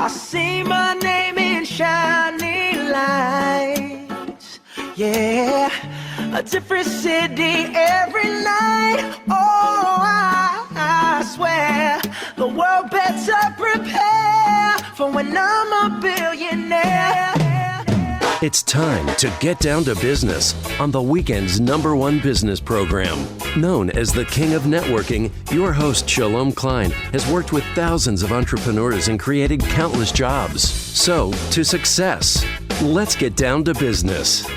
I see my name in shining lights. Yeah, a different city every night. Oh, I swear the world better prepare for when I'm a billionaire. It's time to get down to business on the weekend's #1 business program. Known as the King of Networking, your host, Shalom Klein, has worked with thousands of entrepreneurs and created countless jobs. So, to success. Let's get down to business.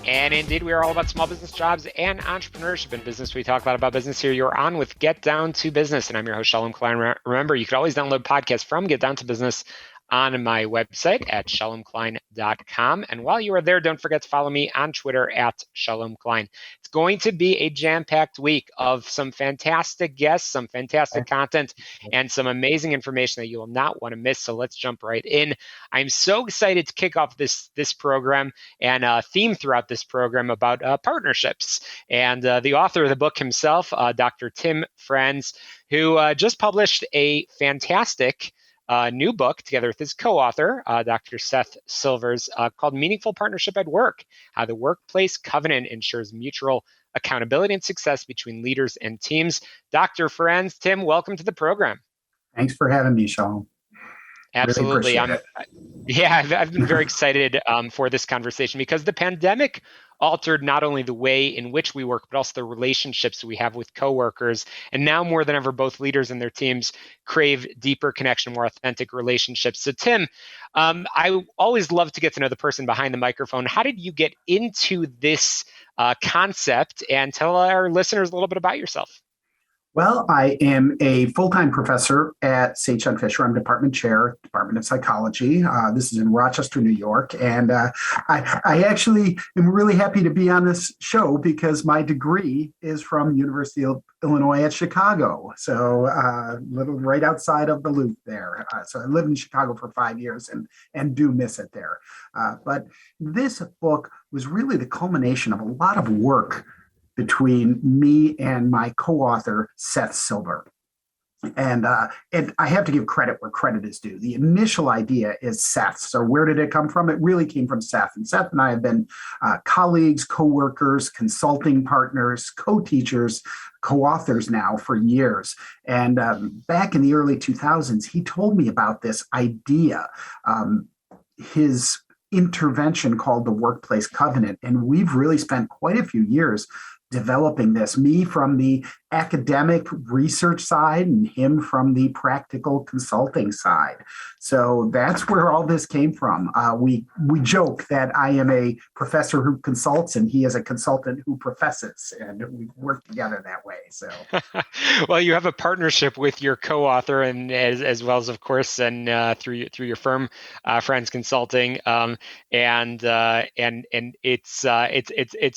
And indeed, we are all about small business jobs and entrepreneurship in business. We talk a lot about business here. You're on with Get Down to Business, and I'm your host, Shalom Klein. Remember, you can always download podcasts from Get Down to Business on my website at shalomklein.com. And while you are there, don't forget to follow me on Twitter at Shalom Klein. It's going to be a jam-packed week of some fantastic guests, some fantastic content, and some amazing information that you will not want to miss. So let's jump right in. I'm so excited to kick off this program and theme throughout this program about partnerships. And the author of the book himself, Dr. Tim Franz, who just published a fantastic new book together with his co-author, Dr. Seth Silvers, called Meaningful Partnership at Work, How the Workplace Covenant Ensures Mutual Accountability and Success Between Leaders and Teams. Dr. Franz, Tim, welcome to the program. Thanks for having me, Shalom. Absolutely. Really I've been very excited for this conversation because the pandemic altered not only the way in which we work, but also the relationships we have with coworkers. And now more than ever, both leaders and their teams crave deeper connection, more authentic relationships. So Tim, I always love to get to know the person behind the microphone. How did you get into this concept? And tell our listeners a little bit about yourself. Well, I am a full-time professor at St. John Fisher. I'm department chair, Department of Psychology. This is in Rochester, New York. And I actually am really happy to be on this show because my degree is from University of Illinois at Chicago. So little right outside of the loop there. So I lived in Chicago for 5 years and do miss it there. But this book was really the culmination of a lot of work between me and my co-author, Seth Silver. And I have to give credit where credit is due. The initial idea is Seth's. So where did it come from? It really came from Seth. And Seth and I have been colleagues, co-workers, consulting partners, co-teachers, co-authors now for years. And back in the early 2000s, he told me about this idea, his intervention called the Workplace Covenant. And we've really spent quite a few years developing this, me from the academic research side and him from the practical consulting side. So that's where all this came from. We joke that I am a professor who consults and he is a consultant who professes, and we work together that way. So, well, you have a partnership with your co-author, and as well as, of course, and through your firm, Franz Consulting, and it's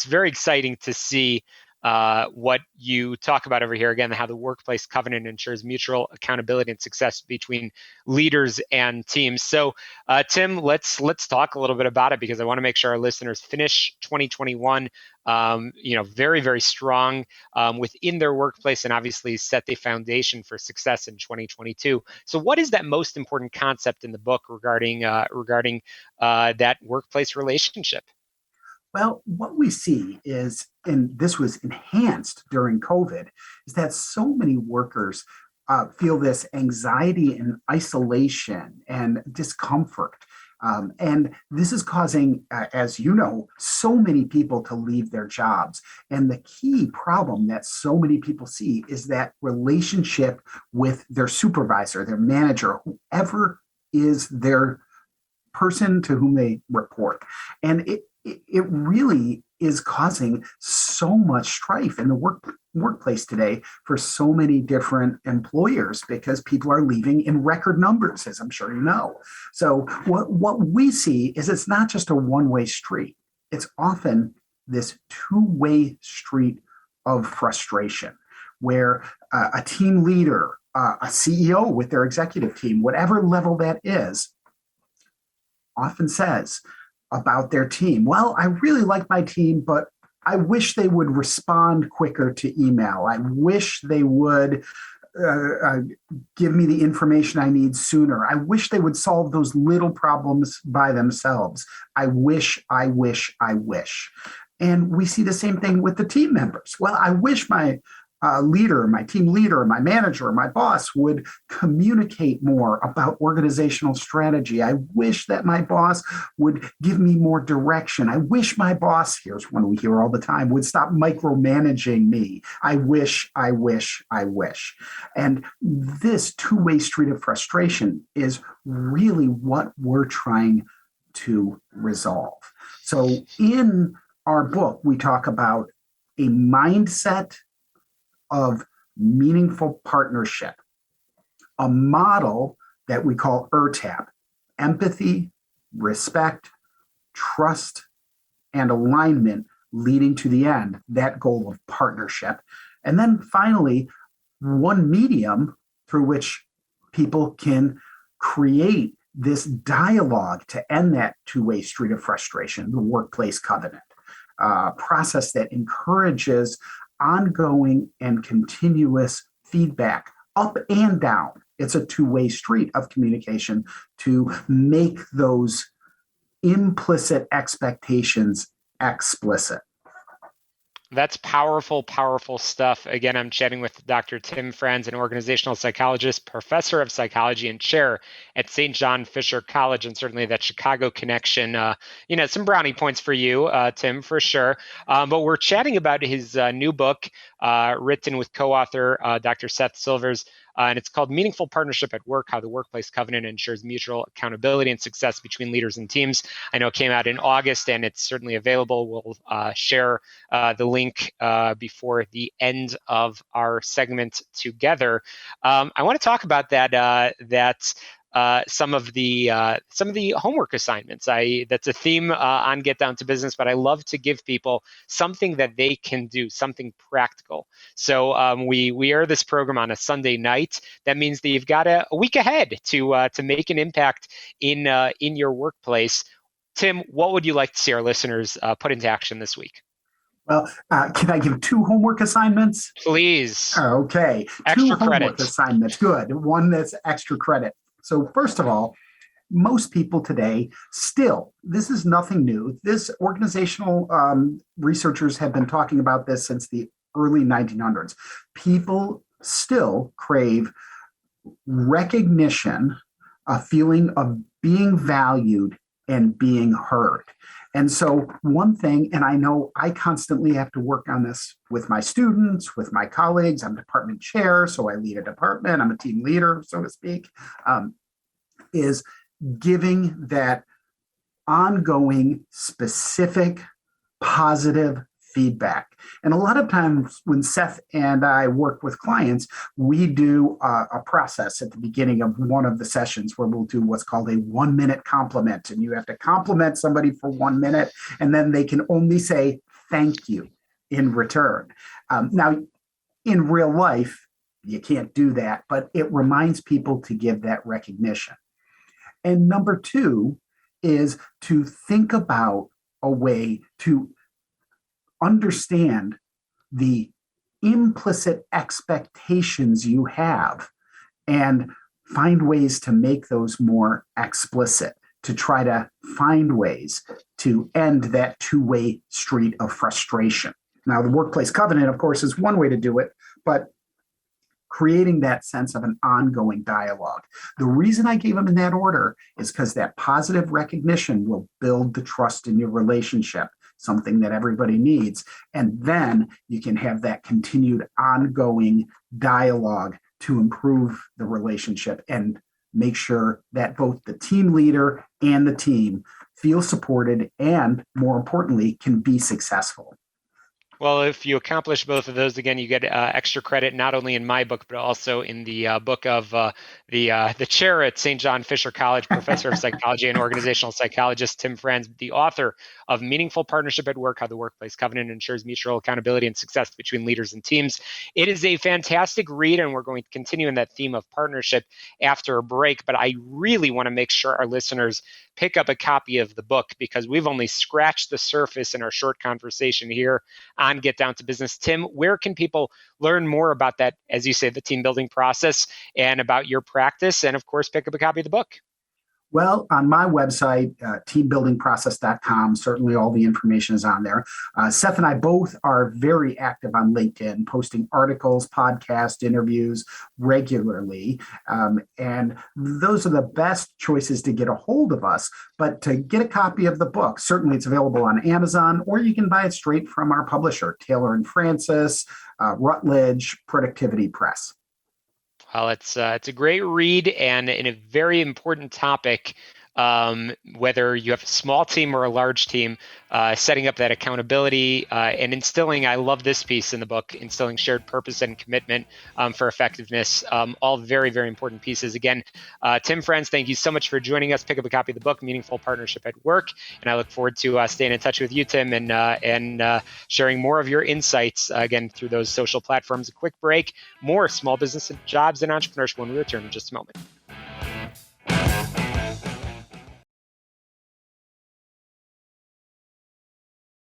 very exciting to see what you talk about over here, again, how the workplace covenant ensures mutual accountability and success between leaders and teams. So, Tim, let's talk a little bit about it, because I want to make sure our listeners finish 2021, very, very strong within their workplace, and obviously set the foundation for success in 2022. So, what is that most important concept in the book regarding that workplace relationship? Well, what we see is, and this was enhanced during COVID, is that so many workers feel this anxiety and isolation and discomfort. And this is causing, as you know, so many people to leave their jobs. And the key problem that so many people see is that relationship with their supervisor, their manager, whoever is their person to whom they report. And it really is causing so much strife in the workplace today for so many different employers, because people are leaving in record numbers, as I'm sure you know. So what we see is it's not just a one-way street. It's often this two-way street of frustration, where a team leader, a CEO with their executive team, whatever level that is, often says about their team, well, I really like my team, but I wish they would respond quicker to email. I wish they would give me the information I need sooner. I wish they would solve those little problems by themselves. I wish. And we see the same thing with the team members. Well, I wish my leader, my team leader, my manager, my boss would communicate more about organizational strategy. I wish that my boss would give me more direction. I wish my boss, here's one we hear all the time, would stop micromanaging me. I wish. And this two-way street of frustration is really what we're trying to resolve. So in our book, we talk about a mindset of meaningful partnership, a model that we call ERTAP: empathy, respect, trust, and alignment, leading to the end, that goal of partnership. And then finally, one medium through which people can create this dialogue to end that two-way street of frustration, the workplace covenant, process that encourages ongoing and continuous feedback up and down. It's a two-way street of communication to make those implicit expectations explicit. That's powerful, powerful stuff. Again, I'm chatting with Dr. Tim Franz, an organizational psychologist, professor of psychology, and chair at St. John Fisher College, and certainly that Chicago connection. Some brownie points for you, Tim, for sure. But we're chatting about his new book, written with co-author Dr. Seth Silvers. And it's called Meaningful Partnership at Work: How the Workplace Covenant Ensures Mutual Accountability and Success Between Leaders and Teams. I know it came out in August, and it's certainly available. We'll share the link before the end of our segment together. I want to talk about some of the homework assignments. That's a theme on Get Down to Business, but I love to give people something that they can do, something practical. So we air this program on a Sunday night. That means that you've got a week ahead to make an impact in your workplace. Tim, what would you like to see our listeners put into action this week? Well, can I give two homework assignments? Please. Okay. Extra two homework credit. assignments. Good. One that's extra credit. So first of all, most people today still, this is nothing new. This organizational researchers have been talking about this since the early 1900s. People still crave recognition, a feeling of being valued and being heard. And so one thing, and I know I constantly have to work on this with my students, with my colleagues. I'm department chair, so I lead a department. I'm a team leader, so to speak, is giving that ongoing, specific, positive feedback. And a lot of times when Seth and I work with clients, we do a process at the beginning of one of the sessions where we'll do what's called a 1-minute compliment. And you have to compliment somebody for 1 minute, and then they can only say thank you in return. Now, in real life, you can't do that, but it reminds people to give that recognition. And number two is to think about a way to understand the implicit expectations you have and find ways to make those more explicit, to try to find ways to end that two-way street of frustration. Now, the workplace covenant, of course, is one way to do it, but creating that sense of an ongoing dialogue. The reason I gave them in that order is because that positive recognition will build the trust in your relationship, something that everybody needs. And then you can have that continued ongoing dialogue to improve the relationship and make sure that both the team leader and the team feel supported and, more importantly, can be successful. Well, if you accomplish both of those, again, you get extra credit, not only in my book, but also in the book of the chair at St. John Fisher College, professor of psychology and organizational psychologist, Tim Franz, the author of Meaningful Partnership at Work: How the Workplace Covenant Ensures Mutual Accountability and Success Between Leaders and Teams. It is a fantastic read, and we're going to continue in that theme of partnership after a break. But I really want to make sure our listeners pick up a copy of the book, because we've only scratched the surface in our short conversation here on on Get Down to Business. Tim, where can people learn more about that, as you say, the team building process and about your practice, and of course, pick up a copy of the book? Well, on my website, teambuildingprocess.com, certainly all the information is on there. Seth and I both are very active on LinkedIn, posting articles, podcasts, interviews regularly. And those are the best choices to get a hold of us. But to get a copy of the book, certainly it's available on Amazon, or you can buy it straight from our publisher, Taylor and Francis, Routledge Productivity Press. Well, it's a great read and in a very important topic, whether you have a small team or a large team, setting up that accountability and instilling, I love this piece in the book, instilling shared purpose and commitment for effectiveness, all very, very important pieces. Again, Tim Franz, thank you so much for joining us. Pick up a copy of the book, Meaningful Partnership at Work. And I look forward to staying in touch with you, Tim, and sharing more of your insights, again, through those social platforms. A quick break, more small business jobs and entrepreneurship when we return in just a moment.